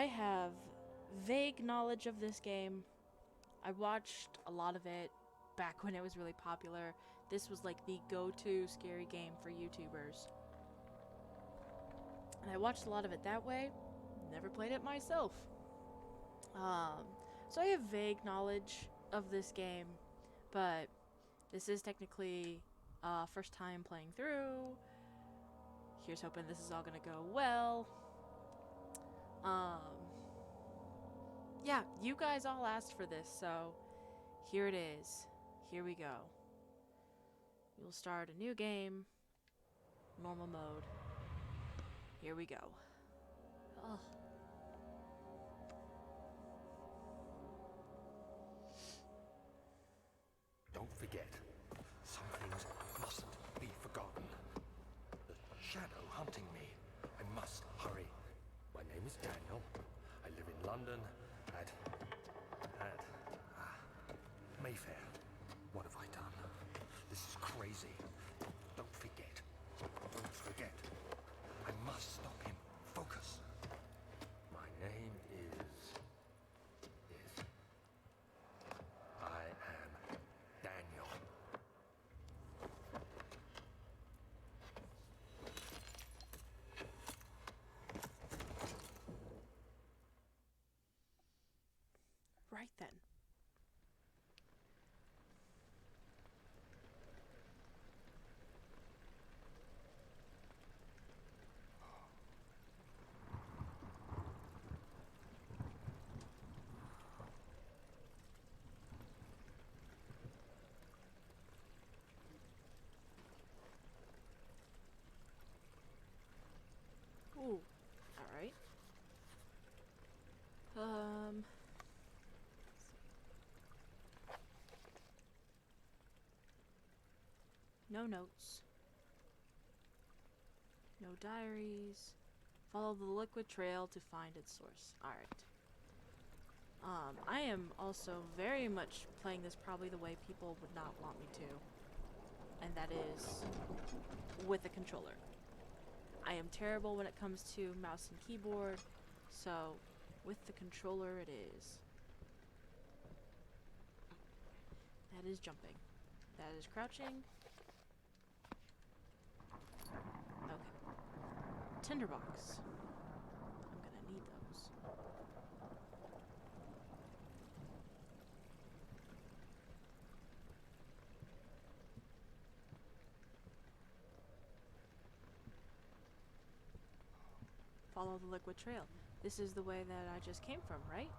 have vague knowledge of this game. I watched a lot of it back when it was really popular. This was like the go-to scary game for YouTubers. And I watched a lot of it that way. Never played it myself. So I have vague knowledge of this game, but this is technically first time playing through. Here's hoping this is all gonna go well. Yeah, you guys all asked for this, so here it is. Here we go. We'll start a new game. Normal mode. Here we go. Ugh. Don't forget, some things mustn't be forgotten. The shadow hunting me. I must hurry. My name is Daniel. I live in London at Mayfair. What have I done? This is crazy. Don't forget. Don't forget. I must stop him. Focus. My name is I am Daniel. Right then. Ooh, alright. No notes. No diaries. Follow the liquid trail to find its source. Alright. I am also very much playing this probably the way people would not want me to. And that is with a controller. I am terrible when it comes to mouse and keyboard, so with the controller it is. That is jumping. That is crouching. Okay. Tinderbox. I'm gonna need those. Follow the liquid trail. This is the way that I just came from, right?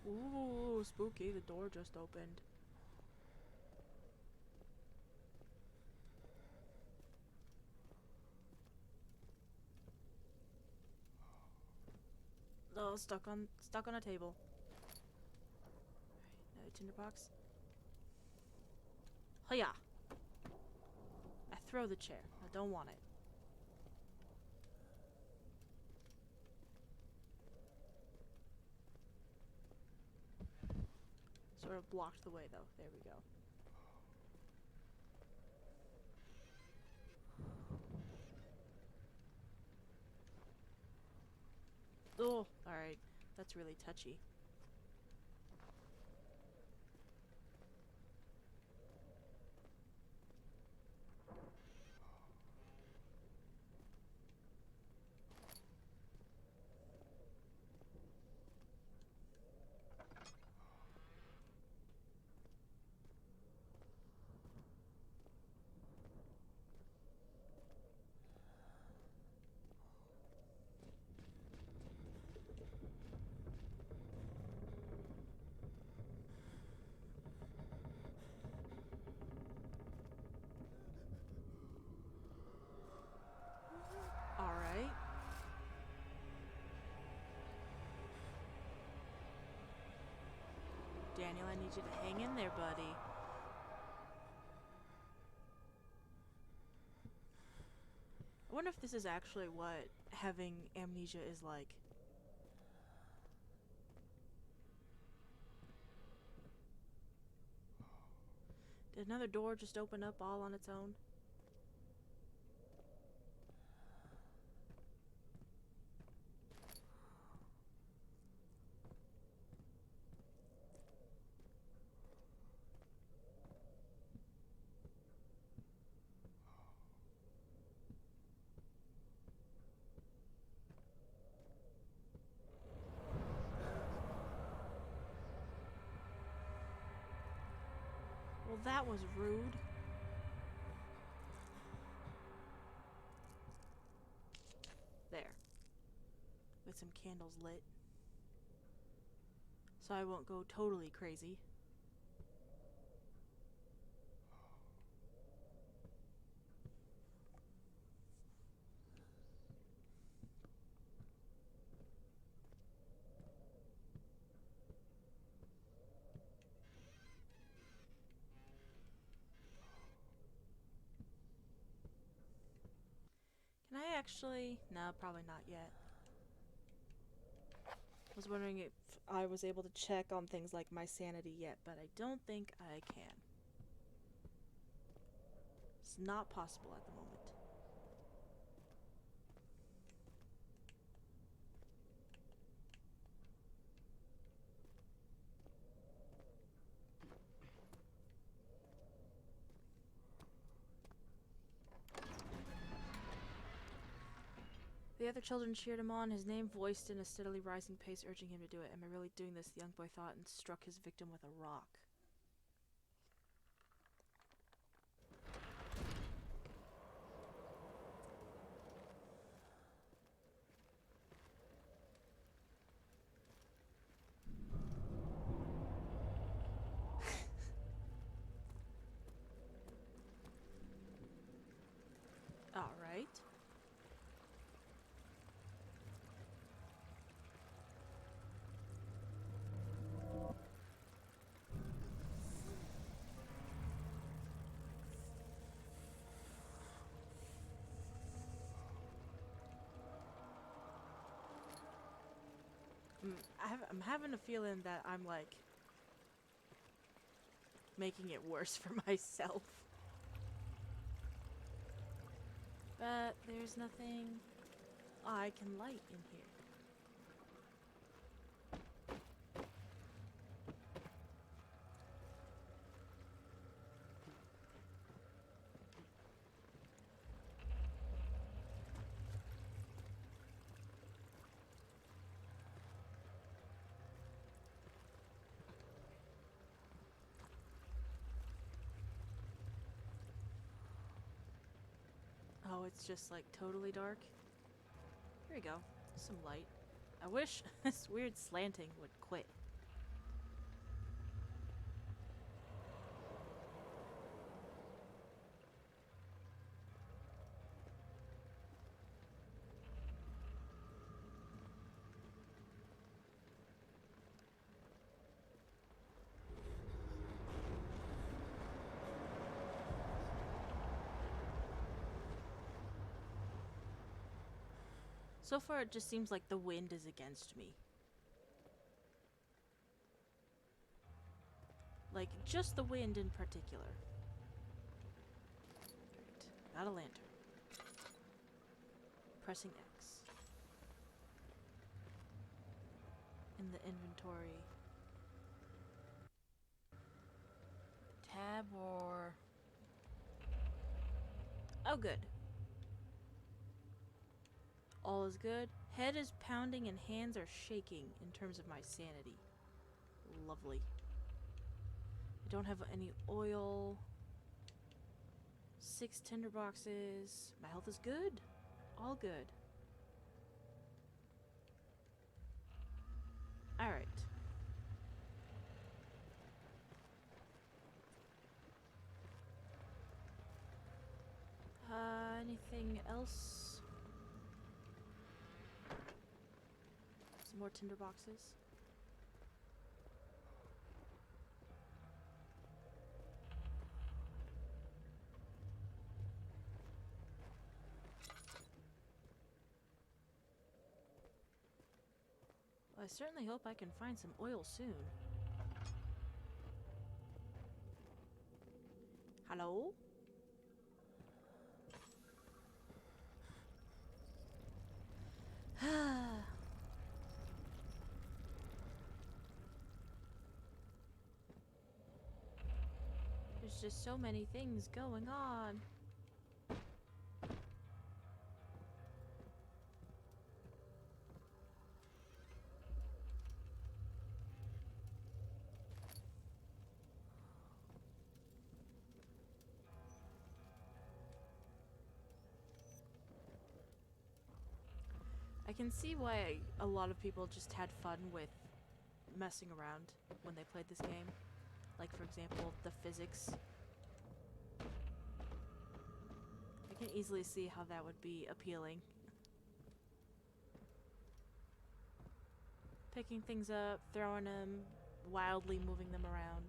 Ooh, spooky. The door just opened. Oh, stuck on a table. Alright, another tinderbox. Hiya! I throw the chair. I don't want it. Sort of blocked the way though. There we go. Oh, alright. That's really touchy. Alright. Daniel, I need you to hang in there, buddy. I wonder if this is actually what having amnesia is like. Did another door just open up all on its own? Well, that was rude. There. With some candles lit. So I won't go totally crazy. Can I actually... No, probably not yet. I was wondering if I was able to check on things like my sanity yet, but I don't think I can. It's not possible at the moment. The other children cheered him on, his name voiced in a steadily rising pace, urging him to do it. Am I really doing this? The young boy thought and struck his victim with a rock. All right. I'm having a feeling that I'm like making it worse for myself. But there's nothing I can light in here. Oh, it's just like totally dark. Here we go. Some light. I wish this weird slanting would quit. So far, it just seems like the wind is against me. Like, just the wind in particular. Right. Got a lantern. Pressing X. In the inventory. Tab or... Oh, good. All is good. Head is pounding and hands are shaking in terms of my sanity. Lovely. I don't have any oil. 6 tinder boxes. My health is good. All good. Alright. Anything else? Some more tinder boxes. Well, I certainly hope I can find some oil soon. Hello? There's just so many things going on. I can see why a lot of people just had fun with messing around when they played this game. Like, for example, the physics. I can easily see how that would be appealing. Picking things up, throwing them, wildly moving them around.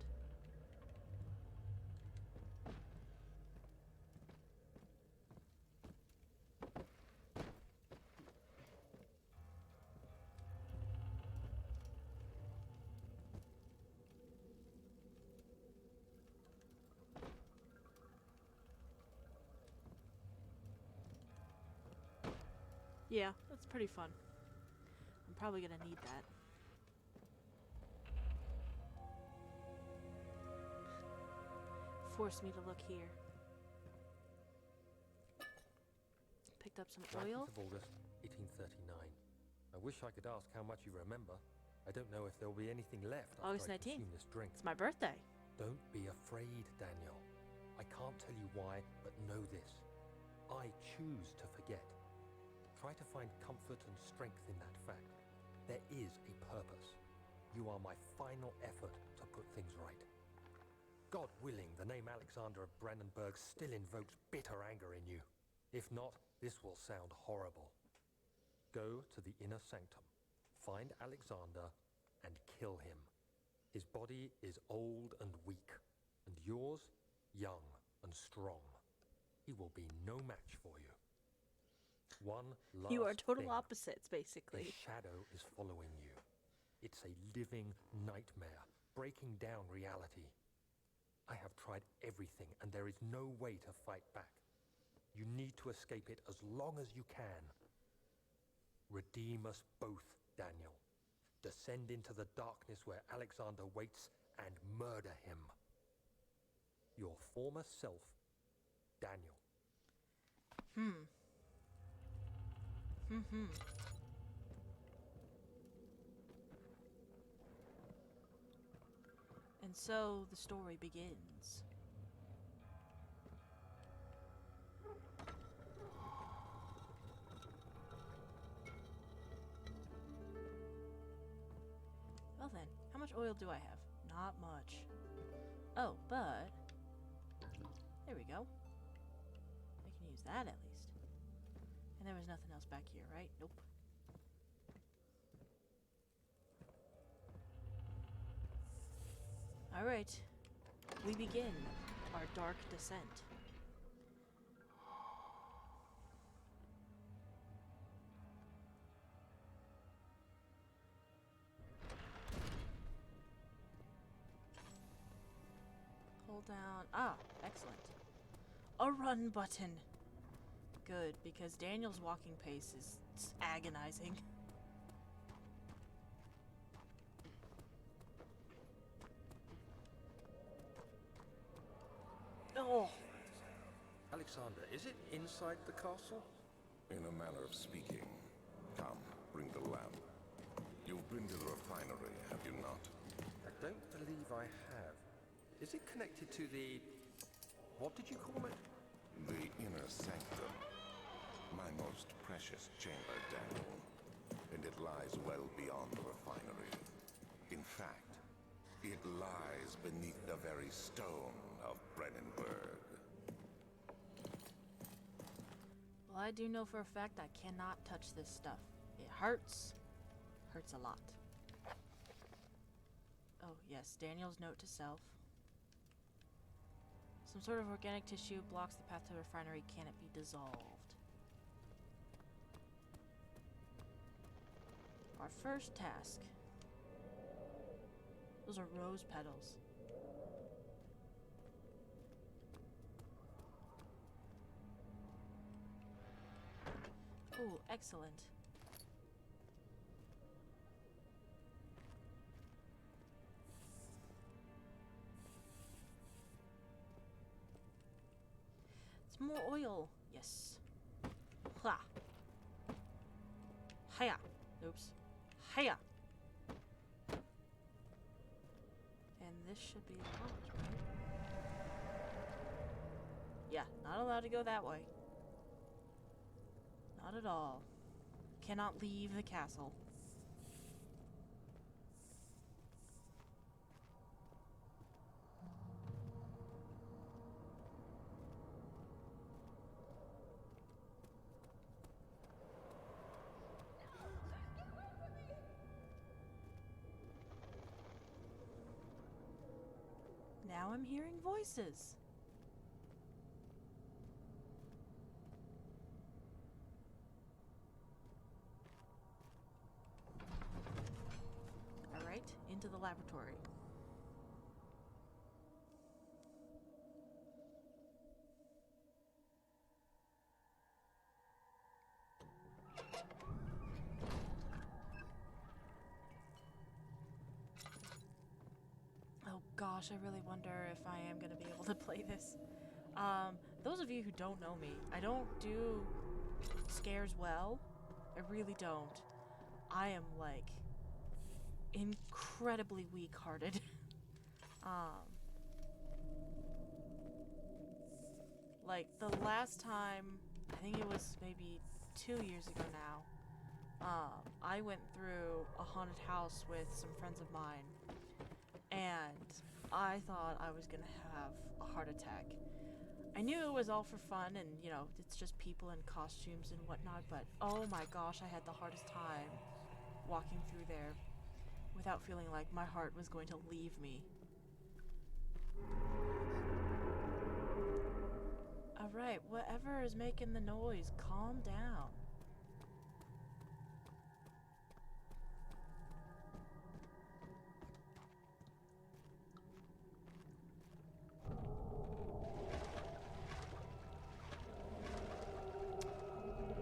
Yeah, that's pretty fun. I'm probably gonna need that. Force me to look here. Picked up some oil. 19th of August, 1839. I wish I could ask how much you remember. I don't know if there'll be anything left August after I 19th. consume this drink. It's my birthday. Don't be afraid, Daniel. I can't tell you why, but know this. I choose to forget. Try to find comfort and strength in that fact. There is a purpose. You are my final effort to put things right. God willing, the name Alexander of Brandenburg still invokes bitter anger in you. If not, this will sound horrible. Go to the inner sanctum, find Alexander, and kill him. His body is old and weak, and yours, young and strong. He will be no match for you. One last You are total thing. opposites, The basically. shadow is following you. It's a living nightmare, breaking down reality. I have tried everything, and there is no way to fight back. You need to escape it as long as you can. Redeem us both, Daniel. Descend into the darkness where Alexander waits and murder him. Your former self, Daniel. And so the story begins. Well then, how much oil do I have? Not much. Oh, but... there we go. I can use that at least. And there was nothing else back here, right? Nope. Alright. We begin our dark descent. Hold down. Ah, excellent. A run button. Good, because Daniel's walking pace is agonizing. Oh, Alexander, is it inside the castle? In a manner of speaking. Come, bring the lamp. You've been to the refinery, have you not? I don't believe I have. Is it connected to the... what did you call it? The inner sanctum. My most precious chamber, Daniel. And it lies well beyond the refinery. In fact, it lies beneath the very stone of Brennenburg. well, I do know for a fact I cannot touch this stuff. It hurts. Hurts a lot. Oh, yes, Daniel's note to self. Some sort of organic tissue blocks the path to the refinery. Can it be dissolved? Our first task. Those are rose petals. Oh, excellent. It's more oil. Yes. Ha. Hiya. Oops. Hiya. And this should be the college, right? Yeah, not allowed to go that way. Not at all. Cannot leave the castle. Now I'm hearing voices. All right, into the laboratory. Oh gosh, I really wonder if I am going to be able to play this. Those of you who don't know me, I don't do scares well. I really don't. I am, like, incredibly weak-hearted. Like, the last time, I think it was maybe 2 years ago now, I went through a haunted house with some friends of mine, and I thought I was gonna have a heart attack. I knew it was all for fun and, you know, it's just people in costumes and whatnot, but oh my gosh, I had the hardest time walking through there without feeling like my heart was going to leave me. Alright, whatever is making the noise, calm down.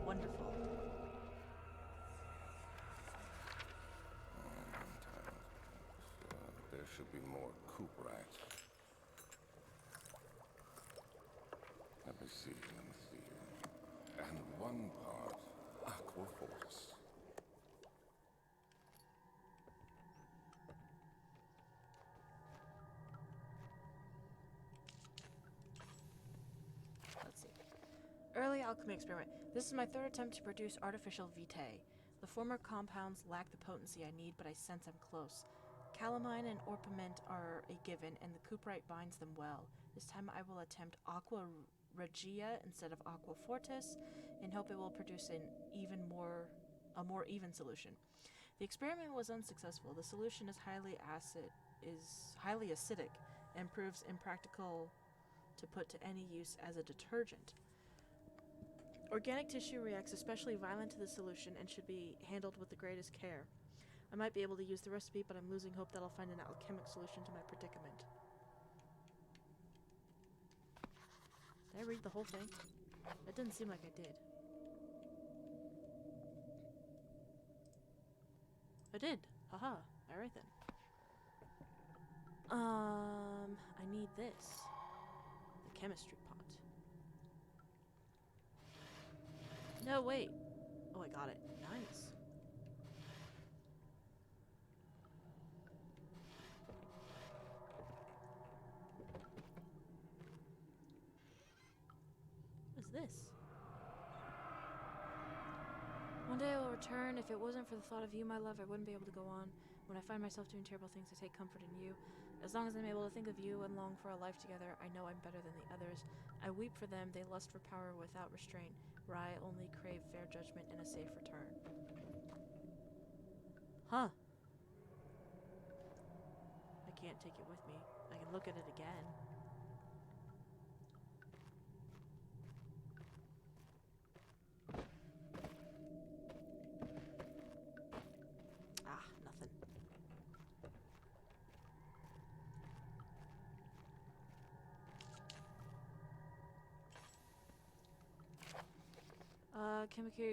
Wonderful. There should be more coop rats. Let me see. And one part aquaforce. Let's see. Early alchemy experiment. This is my third attempt to produce artificial vitae. The former compounds lack the potency I need, but I sense I'm close. Calamine and orpiment are a given, and the cuprite binds them well. This time I will attempt aqua regia instead of aqua fortis, and hope it will produce a more even solution. The experiment was unsuccessful. The solution is highly acidic, and proves impractical to put to any use as a detergent. Organic tissue reacts especially violent to the solution and should be handled with the greatest care. I might be able to use the recipe, but I'm losing hope that I'll find an alchemic solution to my predicament. Did I read the whole thing? It didn't seem like I did. I did. Haha. Alright then. I need this. The chemistry pot. No, wait. Oh, I got it. Nice. What is this? One day I will return. If it wasn't for the thought of you, my love, I wouldn't be able to go on. When I find myself doing terrible things, I take comfort in you. As long as I'm able to think of you and long for a life together, I know I'm better than the others. I weep for them. They lust for power without restraint, where I only crave fair judgment and a safe return. Huh. I can't take it with me. I can look at it again. Ah, nothing. chemical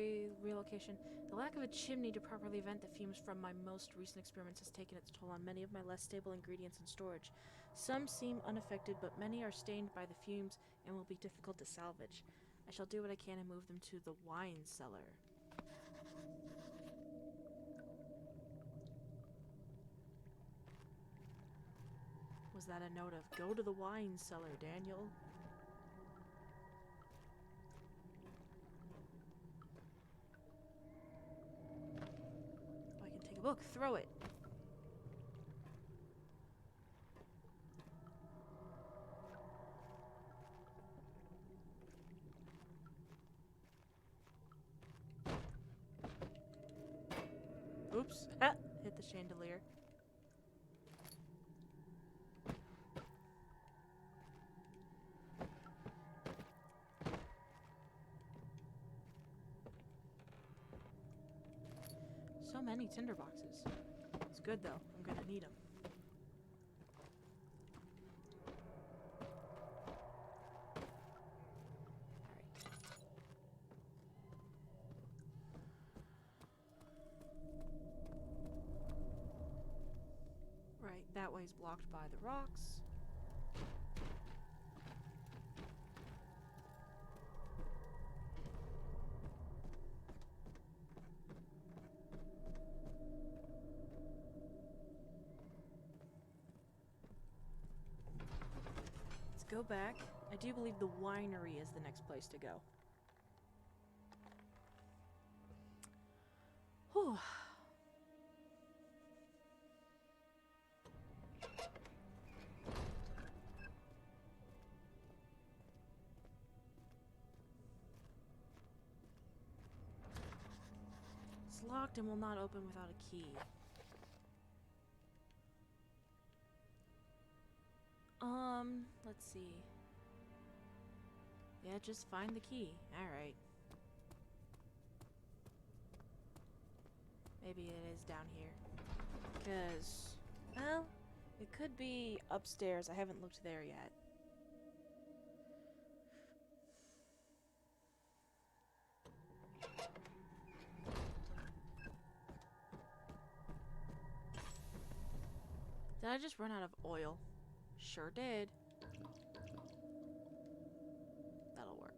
relocation. The lack of a chimney to properly vent the fumes from my most recent experiments has taken its toll on many of my less stable ingredients in storage. Some seem unaffected, but many are stained by the fumes and will be difficult to salvage. I shall do what I can and move them to the wine cellar. Was that a note of, go to the wine cellar, Daniel? Oh, I can take a book, throw it. Oops, hit the chandelier. So many tinderboxes. It's good though. I'm gonna need them. Right, that way's blocked by the rocks. Go back. I do believe the winery is the next place to go. Whew. It's locked and will not open without a key. Let's see. Yeah, just find the key. Alright. Maybe it is down here. Because, well, it could be upstairs. I haven't looked there yet. Did I just run out of oil? Sure did. That'll work.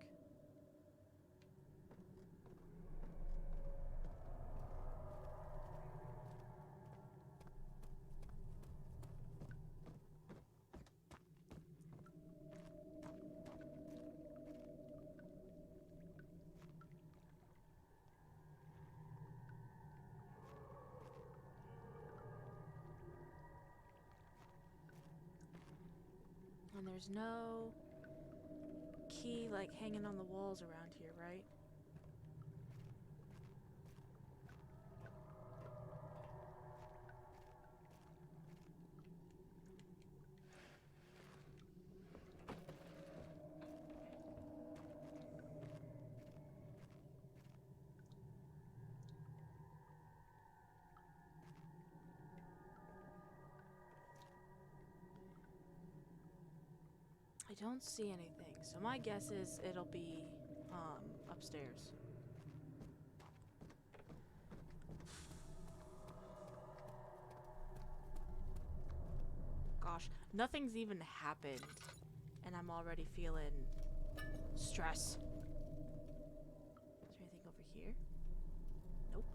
And there's no key like hanging on the walls around here, right? I don't see anything, so my guess is it'll be upstairs. Gosh, nothing's even happened, and I'm already feeling stress. Is there anything over here? Nope.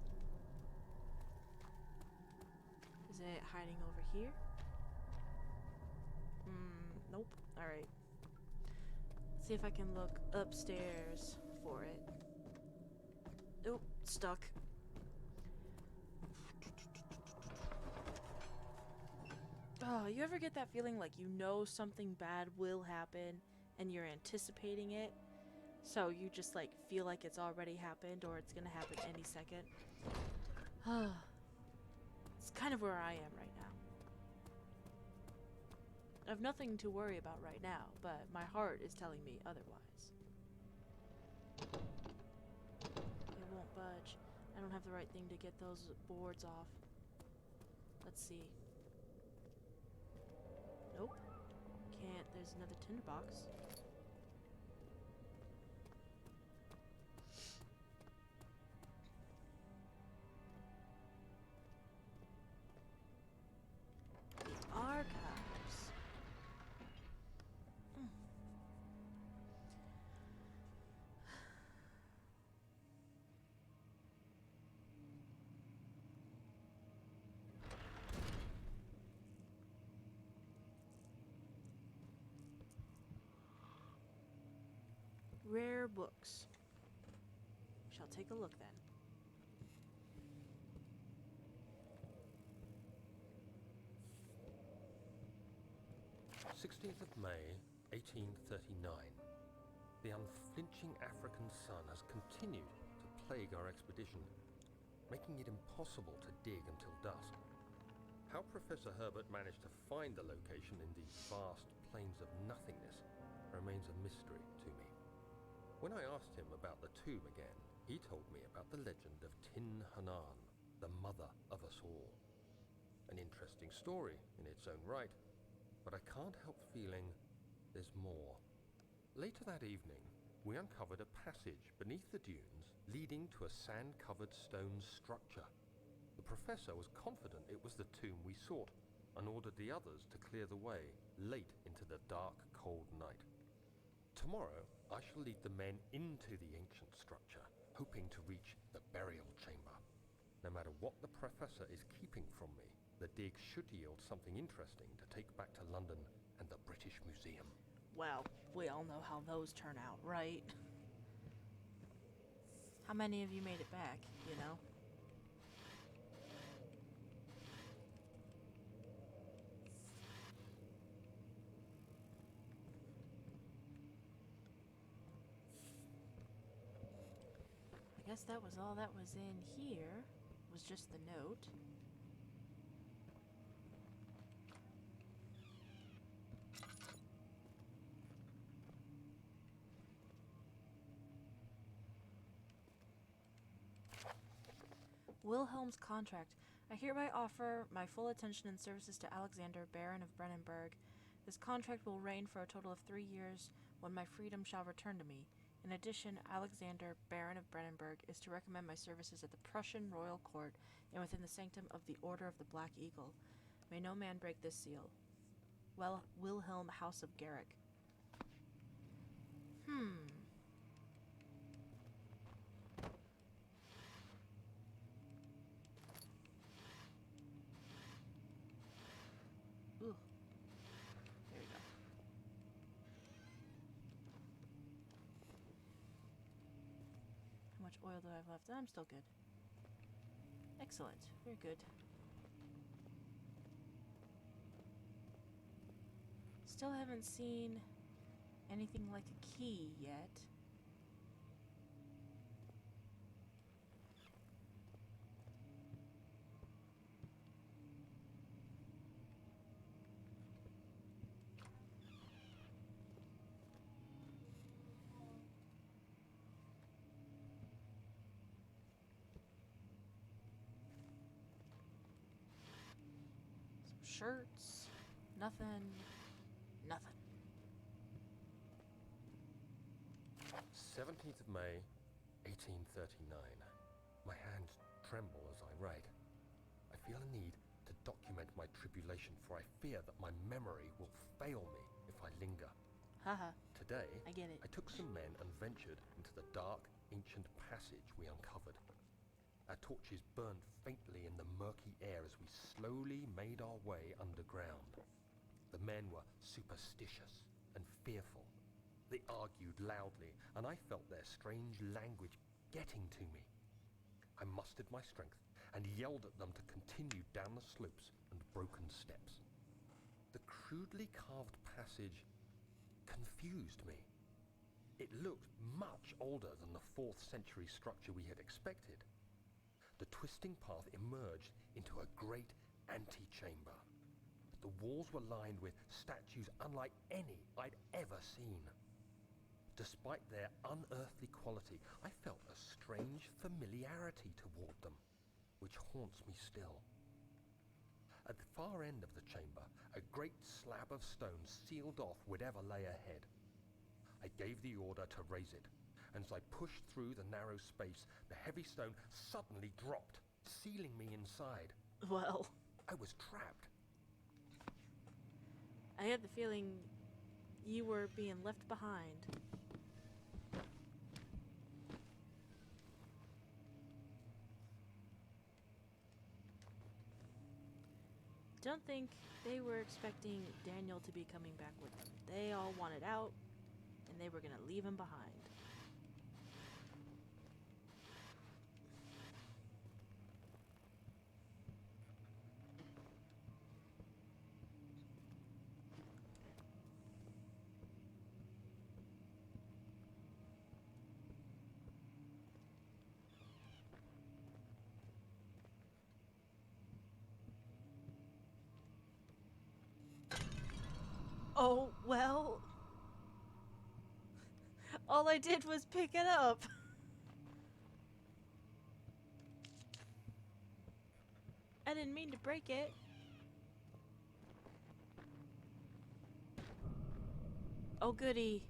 Is it hiding over here? Nope. Alright. See if I can look upstairs for it. Oop, stuck. Oh, you ever get that feeling like you know something bad will happen and you're anticipating it? So you just like feel like it's already happened or it's gonna happen any second? It's kind of where I am right now. I have nothing to worry about right now, but my heart is telling me otherwise. It won't budge. I don't have the right thing to get those boards off. Let's see. Nope. Can't. There's another tinderbox. more books. Shall take a look then. 16th of May, 1839. The unflinching African sun has continued to plague our expedition, making it impossible to dig until dusk. How Professor Herbert managed to find the location in these vast plains of nothingness remains a mystery to me. When I asked him about the tomb again, he told me about the legend of Tin Hanan, the mother of us all. An interesting story in its own right, but I can't help feeling there's more. Later that evening, we uncovered a passage beneath the dunes leading to a sand-covered stone structure. The professor was confident it was the tomb we sought and ordered the others to clear the way late into the dark, cold night. Tomorrow, I shall lead the men into the ancient structure, hoping to reach the burial chamber. No matter what the professor is keeping from me, the dig should yield something interesting to take back to London and the British Museum. Well, we all know how those turn out, right? How many of you made it back, you know? I guess that was all that was in here, was just the note. Wilhelm's contract. I hereby offer my full attention and services to Alexander, Baron of Brennenburg. This contract will reign for a total of 3 years, when my freedom shall return to me. In addition, Alexander, Baron of Brennenburg, is to recommend my services at the Prussian royal court and within the sanctum of the Order of the Black Eagle. May no man break this seal. Well, Wilhelm, House of Garrick. Ooh. There we go. How much oil do I have left? I'm still good. Excellent. Very good. Still haven't seen anything like a key yet. Shirts, nothing. 17th of May, 1839. My hands tremble as I write. I feel a need to document my tribulation, for I fear that my memory will fail me if I linger. Haha. Today, I get it. I took some men and ventured into the dark, ancient passage we uncovered. Our torches burned faintly in the murky air as we slowly made our way underground. The men were superstitious and fearful. They argued loudly, and I felt their strange language getting to me. I mustered my strength and yelled at them to continue down the slopes and broken steps. The crudely carved passage confused me. It looked much older than the 4th century structure we had expected. The twisting path emerged into a great antechamber. The walls were lined with statues unlike any I'd ever seen. Despite their unearthly quality, I felt a strange familiarity toward them, which haunts me still. At the far end of the chamber, a great slab of stone sealed off whatever lay ahead. I gave the order to raise it, and as I pushed through the narrow space, the heavy stone suddenly dropped, sealing me inside. Well, I was trapped. I had the feeling you were being left behind. Don't think they were expecting Daniel to be coming back with them. They all wanted out, and they were gonna leave him behind. Oh, well. All I did was pick it up. I didn't mean to break it. Oh, goody.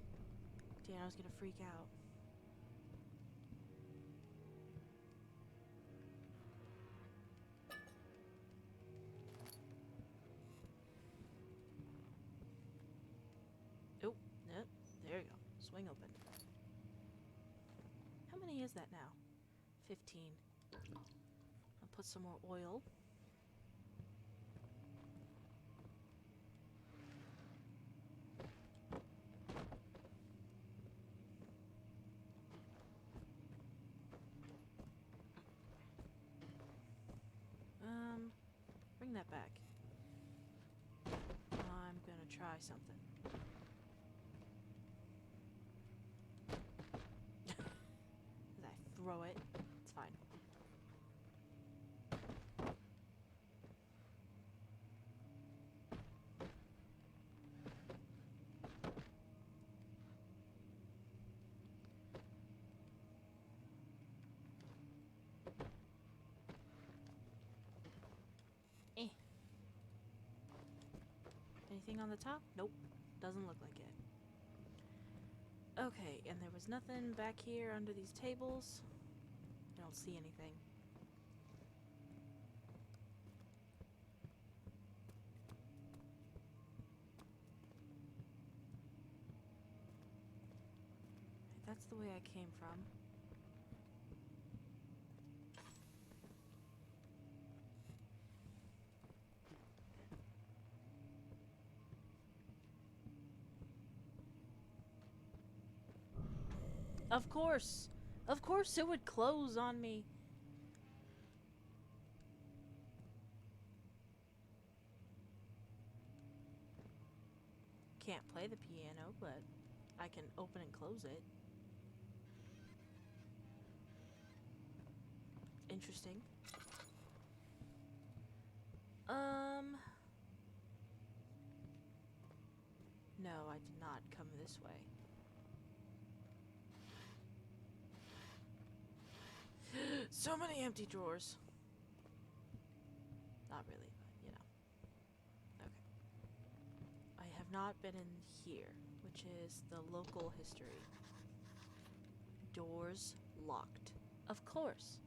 Damn, I was gonna freak out. Oh, no. There you go. Swing open. How many is that now? 15. I'll put some more oil. Bring that back. I'm gonna try something. As I throw it, it's fine. Anything on the top? Nope. Doesn't look like it. Okay, and there was nothing back here under these tables. I don't see anything. That's the way I came from. Of course! Of course it would close on me! Can't play the piano, but I can open and close it. Interesting. No, I did not come this way. So many empty drawers. Not really, but you know. Okay. I have not been in here, which is the local history. Doors locked. Of course.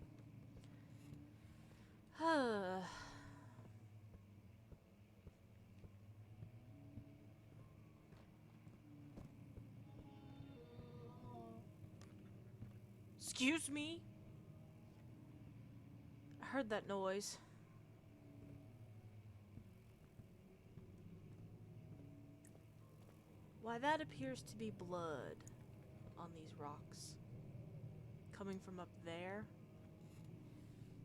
Excuse me? I heard that noise. Why, that appears to be blood on these rocks. Coming from up there?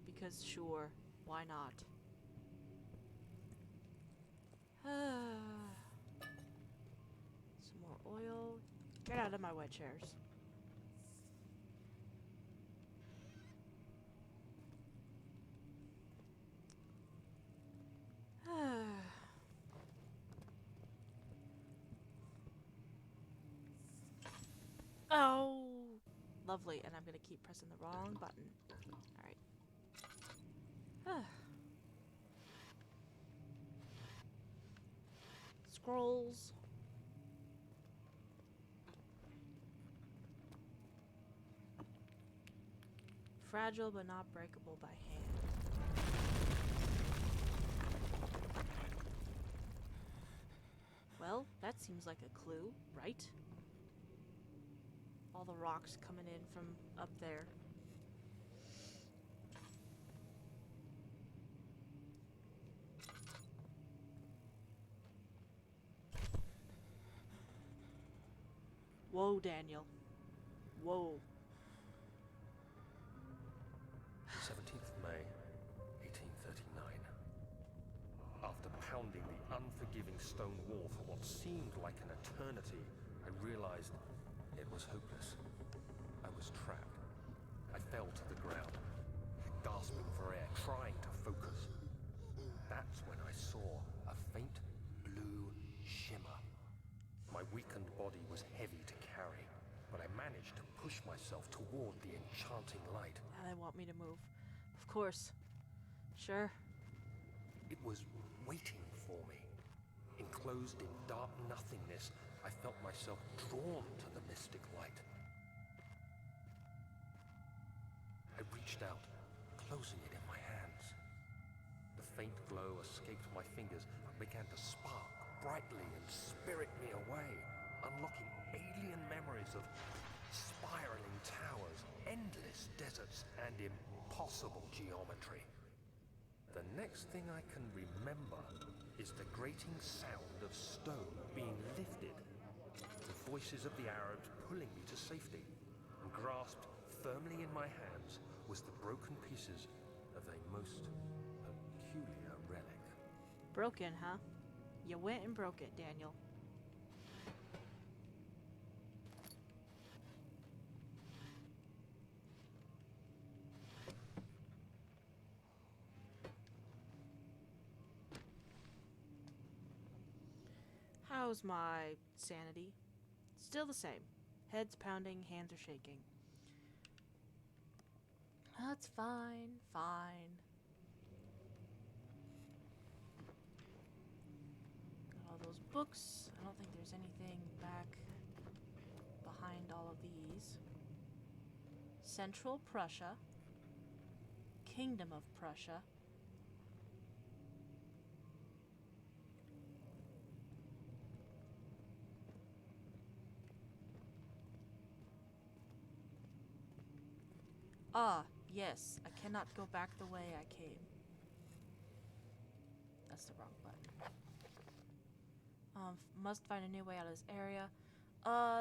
Because sure, why not? Some more oil. Get out of my wet chairs. Oh, lovely. And I'm gonna keep pressing the wrong button. Alright. Scrolls. Fragile but not breakable by hand. Well, that seems like a clue, right? All the rocks coming in from up there. Whoa, Daniel. Whoa. 17th May, 1839. After pounding the unforgiving stone wall for what seemed like an eternity, I realized it was hopeless. I was trapped. I fell to the ground, gasping for air, trying to focus. That's when I saw a faint blue shimmer weakened body was heavy to carry, but I managed to push myself toward the enchanting light. Now they want me to move. Of course. Sure. It was waiting for me. Enclosed in dark nothingness, I felt myself drawn to the mystic light. I reached out, closing it in my hands. The faint glow escaped my fingers and began to spark brightly and spirit me away, unlocking alien memories of spiraling towers, endless deserts, and impossible geometry. The next thing I can remember is the grating sound of stone being lifted, the voices of the Arabs pulling me to safety, and grasped firmly in my hands was the broken pieces of a most peculiar relic. Broken, huh? You went and broke it, Daniel. How's my sanity? Still the same. Head's pounding, hands are shaking. That's fine, fine. Got all those books. I don't think there's anything back behind all of these. Central Prussia. Kingdom of Prussia. Ah, yes, I cannot go back the way I came. That's the wrong button. Must find a new way out of this area.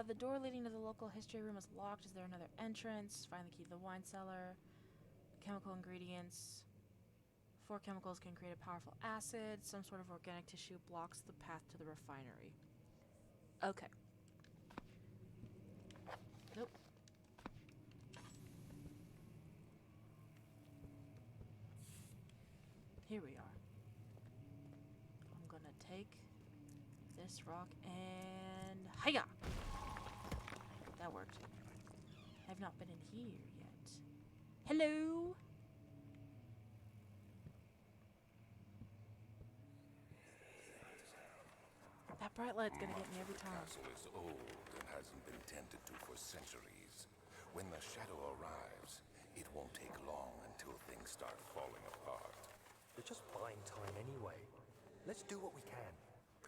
The door leading to the local history room is locked. Is there another entrance? Find the key to the wine cellar. Chemical ingredients. 4 chemicals can create a powerful acid. Some sort of organic tissue blocks the path to the refinery. Okay. Nope. Here we are. I'm gonna take this rock and hiya! That worked. I've not been in here yet. Hello? That bright light's gonna get me every time. The castle is old and hasn't been tended to for centuries. When the shadow arrives, it won't take long until things start falling apart. We're just buying time anyway. Let's do what we can.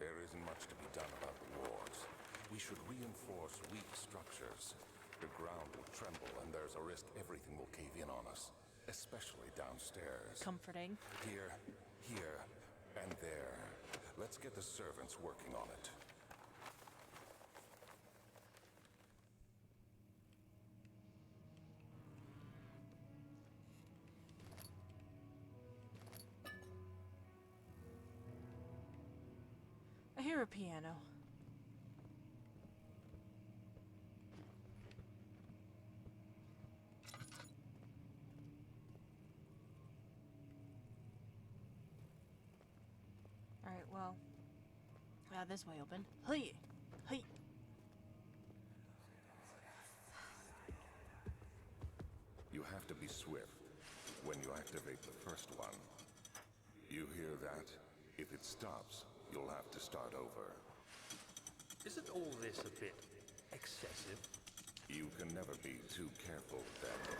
There isn't much to be done about the walls. We should reinforce weak structures. The ground will tremble, and there's a risk everything will cave in on us, especially downstairs. Comforting. Here, and there. Let's get the servants working on it. I hear a piano. Alright, well. This way open. Hey! Hey! You have to be swift when you activate the first one. You hear that? If it stops, you'll have to start over. Isn't all this a bit excessive? You can never be too careful, Daniel.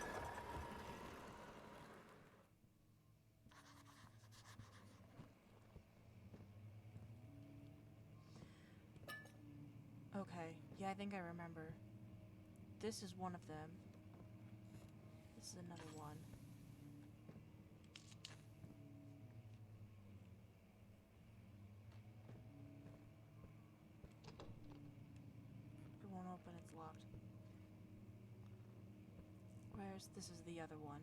Okay, yeah, I think I remember. This is one of them. This is another one. It won't open, it's locked. This is the other one.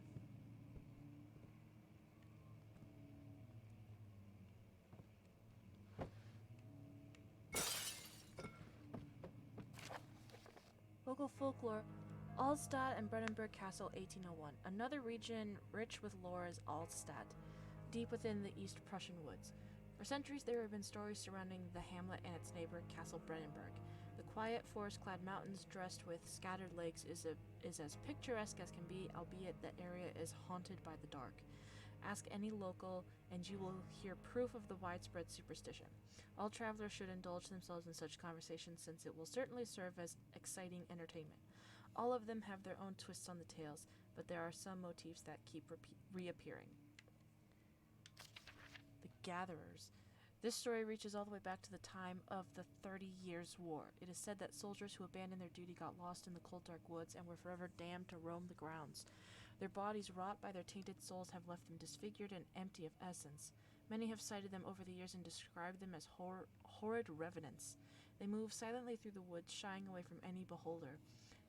Local folklore. Altstadt and Brandenburg Castle, 1801. Another region rich with lore is Altstadt, deep within the East Prussian woods. For centuries there have been stories surrounding the hamlet and its neighbor, Castle Brandenburg. The quiet forest-clad mountains dressed with scattered lakes is as picturesque as can be, albeit the area is haunted by the dark. Ask any local, and you will hear proof of the widespread superstition. All travelers should indulge themselves in such conversations, since it will certainly serve as exciting entertainment. All of them have their own twists on the tales, but there are some motifs that keep reappearing. The Gatherers. This story reaches all the way back to the time of the 30 Years' War. It is said that soldiers who abandoned their duty got lost in the cold dark woods and were forever damned to roam the grounds. Their bodies, wrought by their tainted souls, have left them disfigured and empty of essence. Many have cited them over the years and described them as horrid revenants. They move silently through the woods, shying away from any beholder.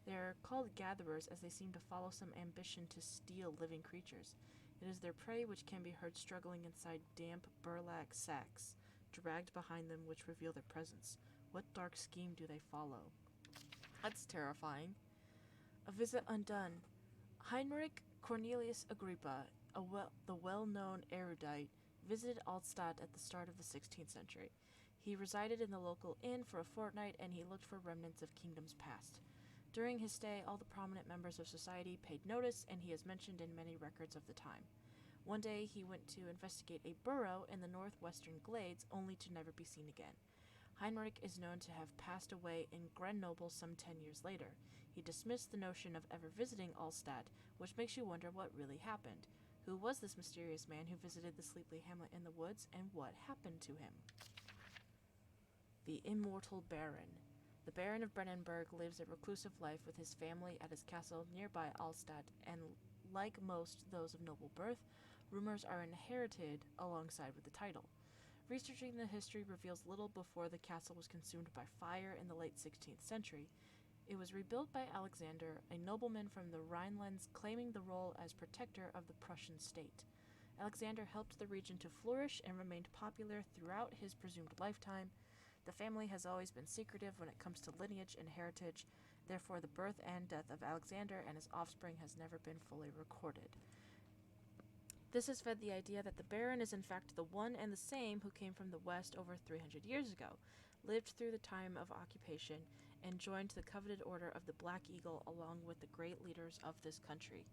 They are called gatherers as they seem to follow some ambition to steal living creatures. It is their prey which can be heard struggling inside damp burlap sacks, dragged behind them, which reveal their presence. What dark scheme do they follow? That's terrifying. A visit undone. Heinrich Cornelius Agrippa, the well-known erudite, visited Altstadt at the start of the 16th century. He resided in the local inn for a fortnight, and he looked for remnants of kingdoms past. During his stay, all the prominent members of society paid notice, and he is mentioned in many records of the time. One day, he went to investigate a burrow in the northwestern glades, only to never be seen again. Heinrich is known to have passed away in Grenoble some 10 years later. He dismissed the notion of ever visiting Altstadt, which makes you wonder what really happened. Who was this mysterious man who visited the sleepy hamlet in the woods, and what happened to him? The Immortal Baron. The Baron of Brennenburg lives a reclusive life with his family at his castle nearby Altstadt, and like most those of noble birth, rumors are inherited alongside with the title. Researching the history reveals little before the castle was consumed by fire in the late 16th century. It was rebuilt by Alexander, a nobleman from the Rhinelands, claiming the role as protector of the Prussian state. Alexander helped the region to flourish and remained popular throughout his presumed lifetime. The family has always been secretive when it comes to lineage and heritage. Therefore, the birth and death of Alexander and his offspring has never been fully recorded. This has fed the idea that the Baron is in fact the one and the same who came from the west over 300 years ago, lived through the time of occupation, and joined the coveted order of the Black Eagle along with the great leaders of this country.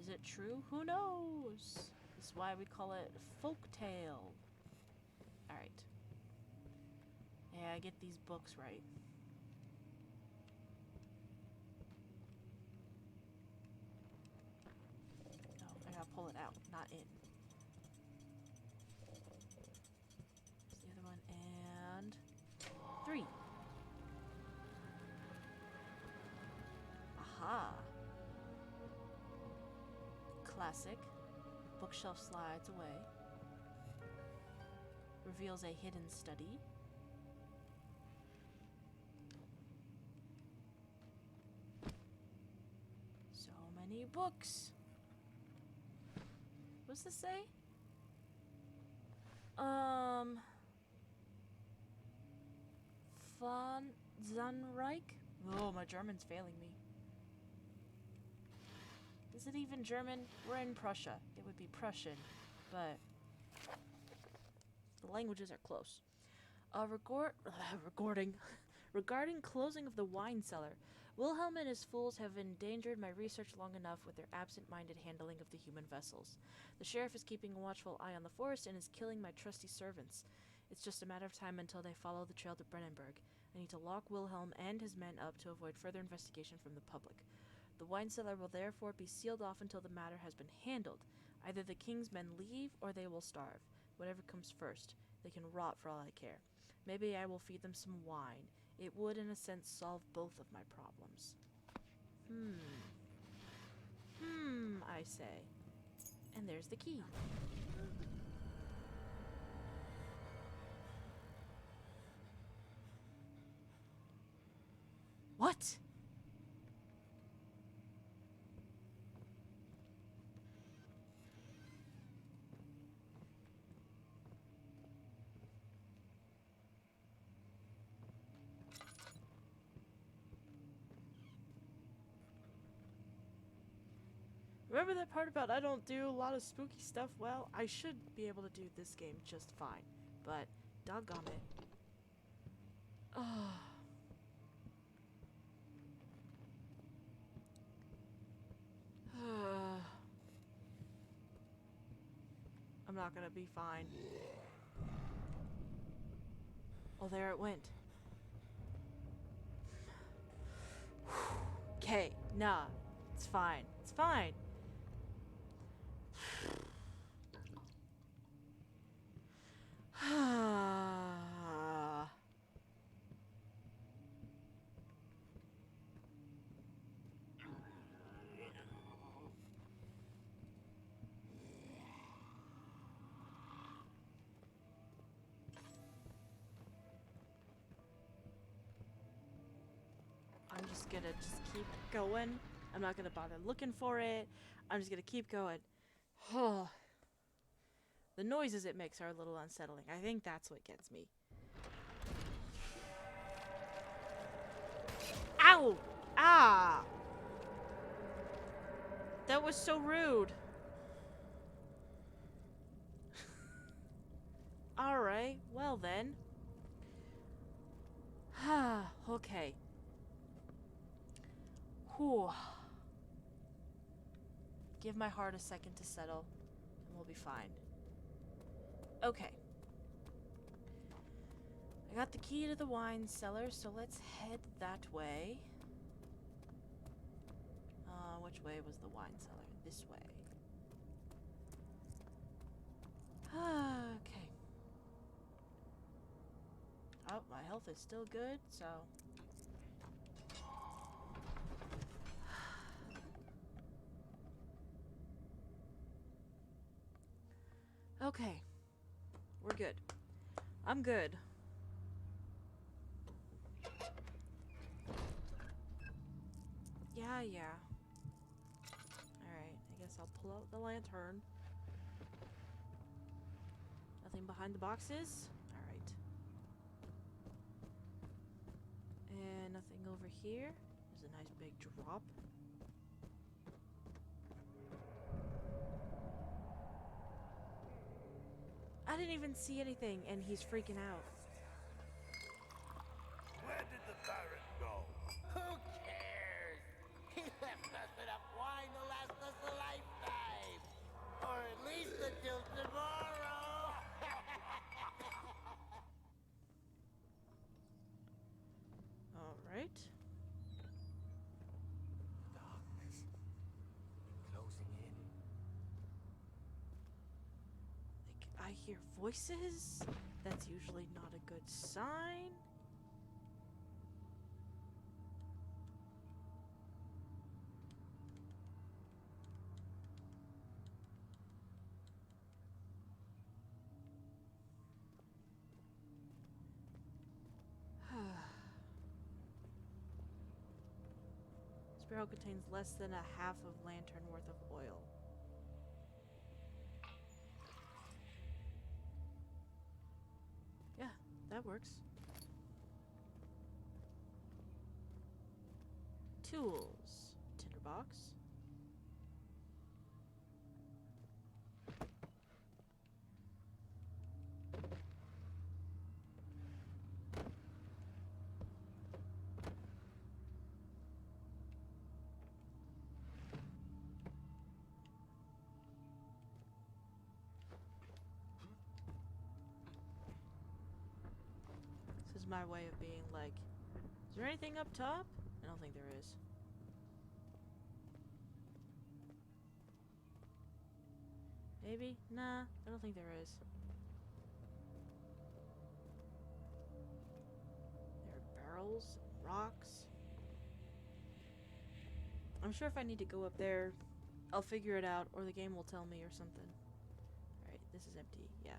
Is it true? Who knows? This is why we call it folktale. Alright. Yeah, I get these books right. No, I gotta pull it out, not in. There's the other one, and 3. Aha. Classic. Bookshelf slides away. Reveals a hidden study. So many books. What's this say? Von Zunreich? Oh, my German's failing me. Is it even German? We're in Prussia. It would be Prussian, but the languages are close. Regarding closing of the wine cellar, Wilhelm and his fools have endangered my research long enough with their absent-minded handling of the human vessels. The sheriff is keeping a watchful eye on the forest and is killing my trusty servants. It's just a matter of time until they follow the trail to Brennenburg. I need to lock Wilhelm and his men up to avoid further investigation from the public. The wine cellar will therefore be sealed off until the matter has been handled. Either the king's men leave or they will starve. Whatever comes first. They can rot for all I care. Maybe I will feed them some wine. It would, in a sense, solve both of my problems. I say. And there's the key. What? Remember that part about I don't do a lot of spooky stuff? Well, I should be able to do this game just fine, but Doggone it. Oh. I'm not gonna be fine. Oh, there it went. Okay, nah. It's fine. It's fine. I'm just gonna keep going. I'm not gonna bother looking for it. I'm just gonna keep going. The noises it makes are a little unsettling. I think that's what gets me. Ow! Ah! That was so rude. Alright, well then. Okay. Whew. Give my heart a second to settle, and we'll be fine. Okay. I got the key to the wine cellar, so let's head that way. Which way was the wine cellar? This way. Okay. Oh, my health is still good, so... Okay. We're good. I'm good. Yeah. Alright, I guess I'll pull out the lantern. Nothing behind the boxes? Alright. And nothing over here. There's a nice big drop. I didn't even see anything, and he's freaking out. Where did the Baron go? Who cares? He left us enough wine to last us a lifetime. Or at least until tomorrow. Alright. Darkness. Closing in. Like, I hear voices. That's usually not a good sign. This barrel contains less than a half of lantern worth of oil. Yeah, that works. Tools. Tinderbox. This is my way of being like, is there anything up top? I don't think there is. Maybe? Nah, I don't think there is. There are barrels, rocks. I'm sure if I need to go up there, I'll figure it out, or the game will tell me or something. Alright, this is empty, yeah.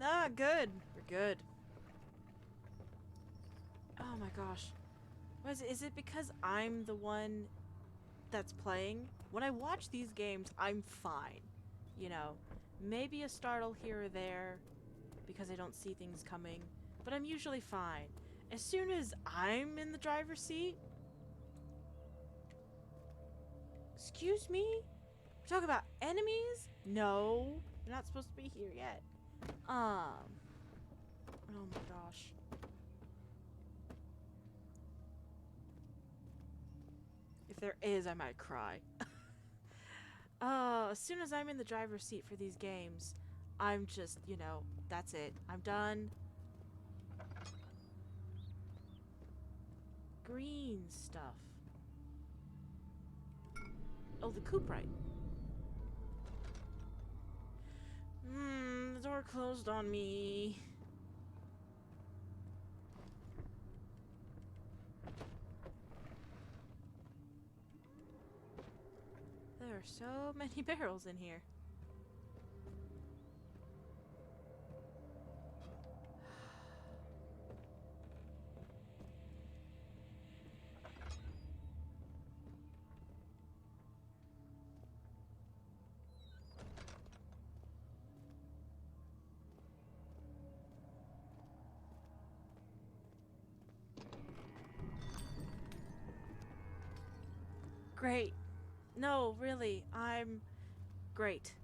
Ah, good. We're good. Oh my gosh. Is it because I'm the one that's playing? When I watch these games, I'm fine. You know, Maybe a startle here or there because I don't see things coming, but I'm usually fine. As soon as I'm in the driver's seat... Excuse me? We're talking about enemies? No. They're not supposed to be here yet. Oh my gosh. If there is, I might cry. As soon as I'm in the driver's seat for these games, I'm just, you know, that's it. I'm done. Green stuff. Oh, the coop right. The door closed on me. There are so many barrels in here. Great. No, really, I'm great.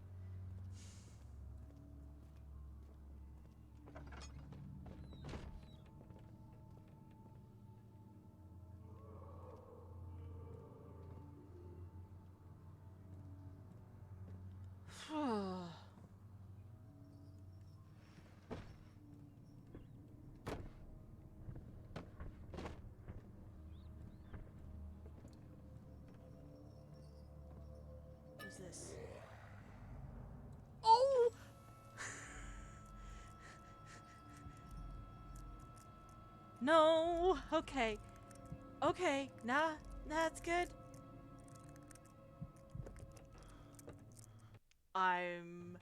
Who's this? Oh! No! Okay. Okay. Nah, it's good. I'm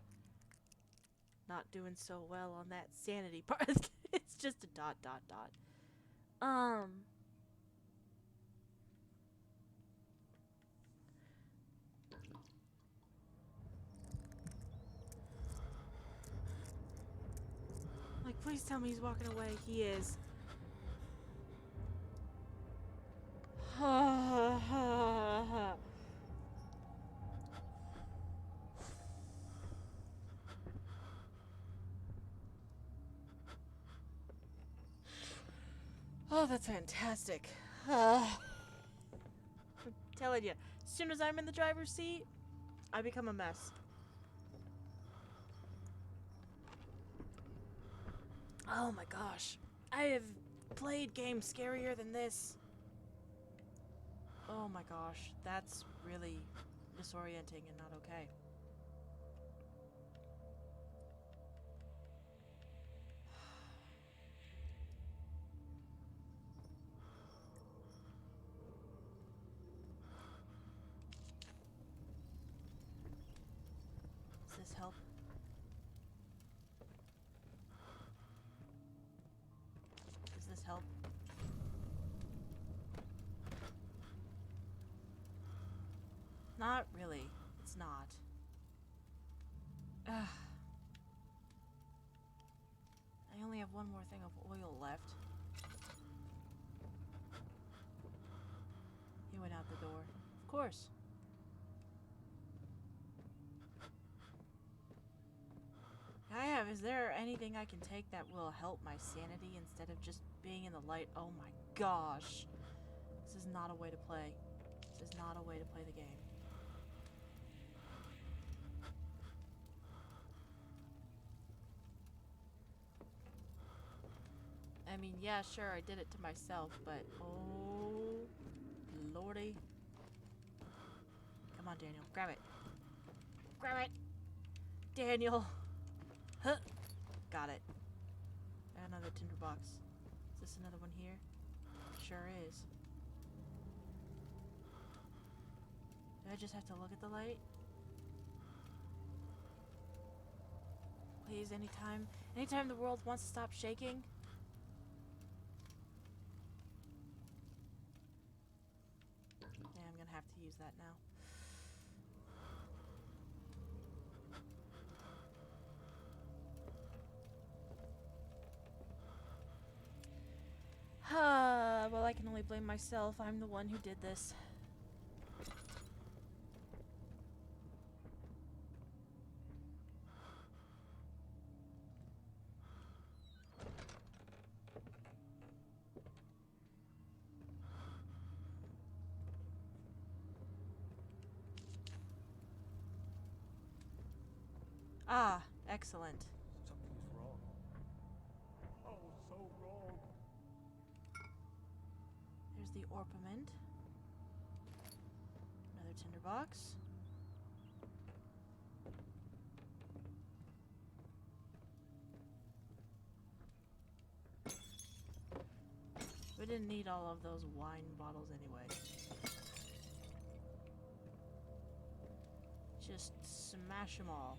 not doing so well on that sanity part. It's just a dot. Like, please tell me he's walking away. He is. Oh, that's fantastic. I'm telling you, as soon as I'm in the driver's seat, I become a mess. Oh my gosh. I have played games scarier than this. Oh my gosh. That's really disorienting and not okay. Does this help? Does this help? Not really. It's not. Ugh. I only have one more thing of oil left. He went out the door. Of course. Is there anything I can take that will help my sanity instead of just being in the light? Oh my gosh. This is not a way to play. This is not a way to play the game. I mean, yeah, sure, I did it to myself, but oh, lordy. Come on, Daniel, grab it. Grab it! Daniel! Huh! Got it. Another tinderbox. Is this another one here? Sure is. Do I just have to look at the light? Please, anytime the world wants to stop shaking. Yeah, I'm gonna have to use that now. I can only blame myself. I'm the one who did this. Ah, excellent. Something's wrong. Oh, so wrong. There's the orpiment. Another tinderbox. We didn't need all of those wine bottles anyway. Just smash them all.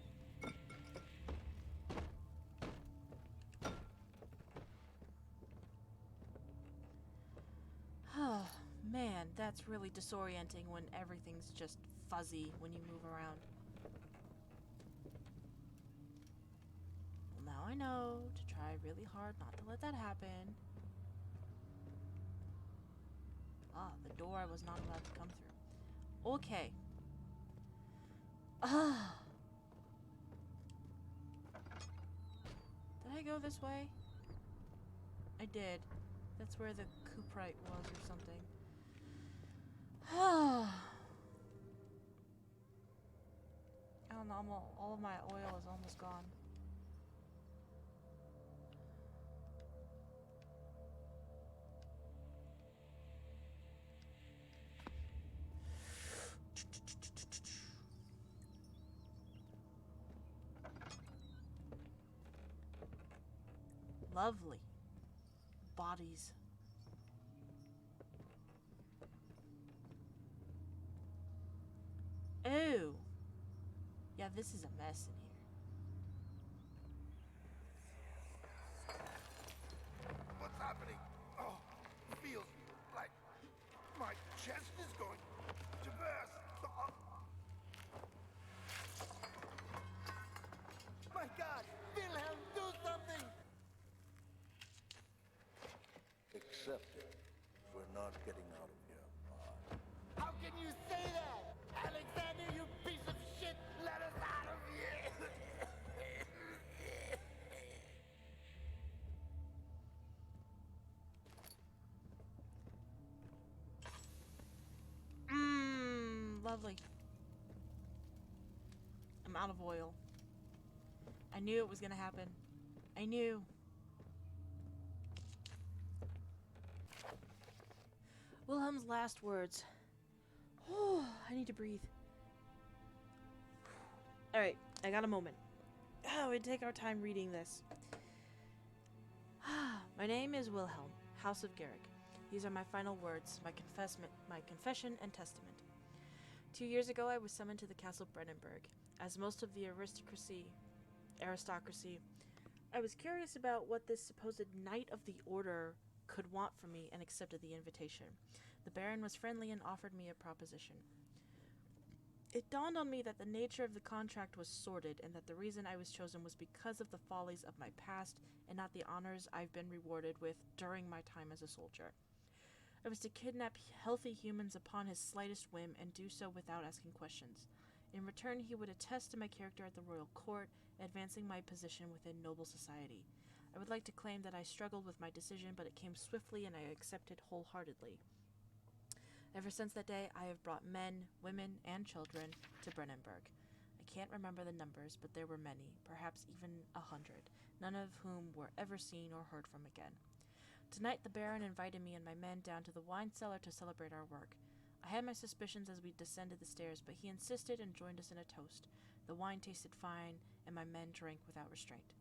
Oh, man, that's really disorienting when everything's just fuzzy when you move around. Well, now I know to try really hard not to let that happen. Ah, the door I was not allowed to come through. Okay. Ah. Did I go this way? I did. That's where the cuprite was or something. I don't know, all of my oil is almost gone. Lovely. Bodies. Ooh. Yeah, this is a mess in here. What's happening? Oh, feels like my chest is going to burst. Oh. My God! Wilhelm, do something! Accept it. We're not getting out of here. How can you say that? Alexander, you piece of shit! Let us out of here! Lovely. I'm out of oil. I knew it was gonna happen. I knew. Wilhelm's last words. I need to breathe. Alright, I got a moment. We'd take our time reading this. My name is Wilhelm, House of Garrick. These are my final words, my confession and testament. 2 years ago, I was summoned to the Castle Brennenburg. As most of the aristocracy, I was curious about what this supposed Knight of the Order could want from me and accepted the invitation. The Baron was friendly and offered me a proposition. It dawned on me that the nature of the contract was sordid and that the reason I was chosen was because of the follies of my past and not the honors I've been rewarded with during my time as a soldier. I was to kidnap healthy humans upon his slightest whim and do so without asking questions. In return, he would attest to my character at the royal court, advancing my position within noble society. I would like to claim that I struggled with my decision, but it came swiftly and I accepted wholeheartedly. Ever since that day, I have brought men, women, and children to Brennenburg. I can't remember the numbers, but there were many, perhaps even 100, none of whom were ever seen or heard from again. Tonight, the Baron invited me and my men down to the wine cellar to celebrate our work. I had my suspicions as we descended the stairs, but he insisted and joined us in a toast. The wine tasted fine, and my men drank without restraint.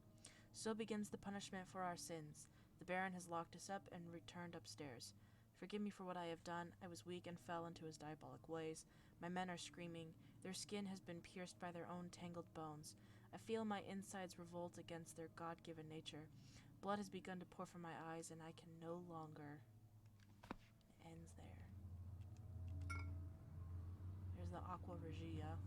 So begins the punishment for our sins. The Baron has locked us up and returned upstairs. Forgive me for what I have done. I was weak and fell into his diabolic ways. My men are screaming. Their skin has been pierced by their own tangled bones. I feel my insides revolt against their God-given nature. Blood has begun to pour from my eyes, and I can no longer... It ends there. There's the Aqua Regia.